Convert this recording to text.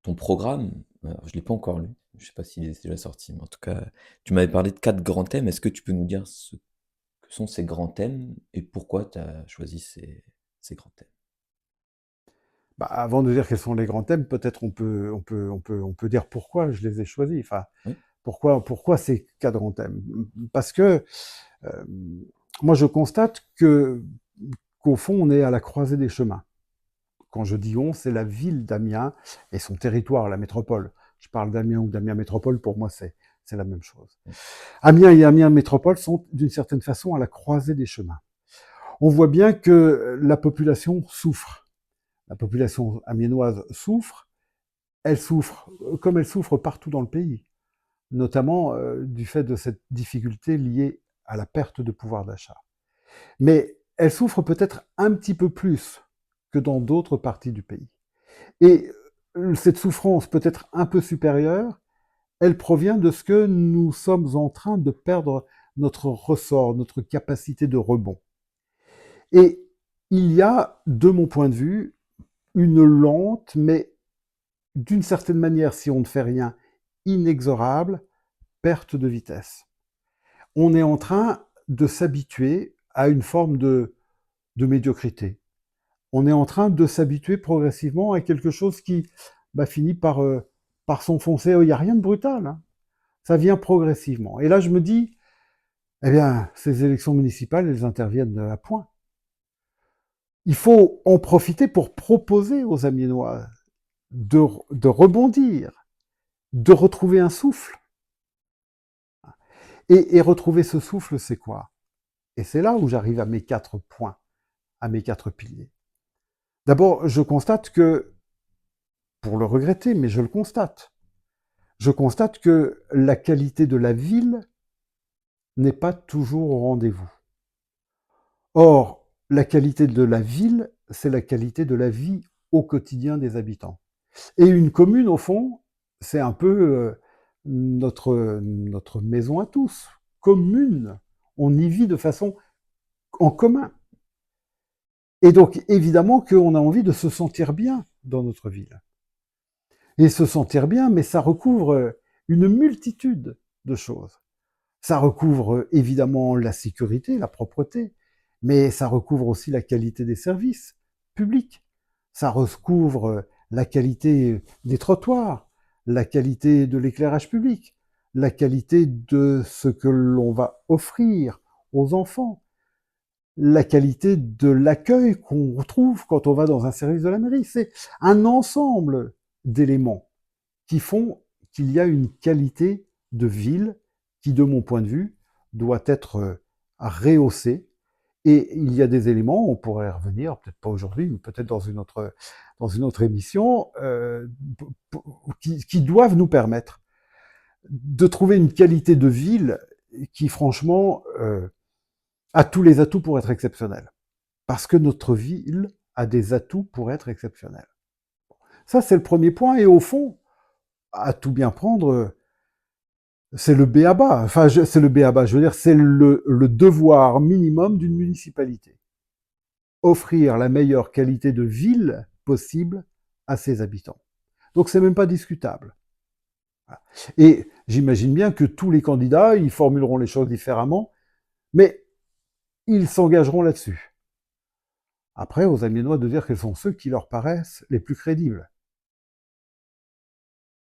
ton programme, alors je l'ai pas encore lu, je sais pas s'il est déjà sorti, mais en tout cas, tu m'avais parlé de 4 grands thèmes. Est-ce que tu peux nous dire ce que sont ces grands thèmes et pourquoi tu as choisi ces grands thèmes? Bah, avant de dire quels sont les grands thèmes, peut-être on peut dire pourquoi je les ai choisis. Enfin, Oui? pourquoi ces 4 grands thèmes? Parce que moi, je constate qu'au fond, on est à la croisée des chemins. Quand je dis on, c'est la ville d'Amiens et son territoire, la métropole. Je parle d'Amiens ou d'Amiens métropole, pour moi, c'est la même chose. Oui. Amiens et Amiens métropole sont d'une certaine façon à la croisée des chemins. On voit bien que la population souffre. La population amiénoise souffre. Elle souffre, comme elle souffre partout dans le pays, notamment du fait de cette difficulté liée à la perte de pouvoir d'achat. Mais elle souffre peut-être un petit peu plus que dans d'autres parties du pays. Et cette souffrance peut-être un peu supérieure, elle provient de ce que nous sommes en train de perdre notre ressort, notre capacité de rebond. Et il y a, de mon point de vue, une lente, mais d'une certaine manière, si on ne fait rien, inexorable, perte de vitesse. On est en train de s'habituer à une forme de médiocrité. On est en train de s'habituer progressivement à quelque chose qui finit par s'enfoncer. Il n'y a rien de brutal, hein. Ça vient progressivement. Et là, je me dis, eh bien, ces élections municipales, elles interviennent à point. Il faut en profiter pour proposer aux Amiénois de, de rebondir, de retrouver un souffle. Et retrouver ce souffle, c'est quoi? Et c'est là où j'arrive à mes 4 points, à mes 4 piliers. D'abord, je constate que, pour le regretter, mais je constate que la qualité de la ville n'est pas toujours au rendez-vous. Or, la qualité de la ville, c'est la qualité de la vie au quotidien des habitants. Et une commune, au fond, c'est un peu notre maison à tous, commune. On y vit de façon en commun. Et donc, évidemment qu'on a envie de se sentir bien dans notre ville. Et se sentir bien, mais ça recouvre une multitude de choses. Ça recouvre évidemment la sécurité, la propreté, mais ça recouvre aussi la qualité des services publics. Ça recouvre la qualité des trottoirs, la qualité de l'éclairage public, la qualité de ce que l'on va offrir aux enfants, la qualité de l'accueil qu'on retrouve quand on va dans un service de la mairie. C'est un ensemble d'éléments qui font qu'il y a une qualité de ville qui, de mon point de vue, doit être rehaussée. Et il y a des éléments, on pourrait y revenir, peut-être pas aujourd'hui, mais peut-être dans une autre émission, qui doivent nous permettre de trouver une qualité de ville qui, franchement, a tous les atouts pour être exceptionnelle. Parce que notre ville a des atouts pour être exceptionnelle. Ça, c'est le premier point. Et au fond, à tout bien prendre, c'est le b.a.-ba. Enfin, c'est le b.a.-ba. Je veux dire, c'est le devoir minimum d'une municipalité. Offrir la meilleure qualité de ville possible à ses habitants. Donc, c'est même pas discutable. Et j'imagine bien que tous les candidats, ils formuleront les choses différemment, mais ils s'engageront là-dessus. Après, aux Amiénois de dire quels sont ceux qui leur paraissent les plus crédibles.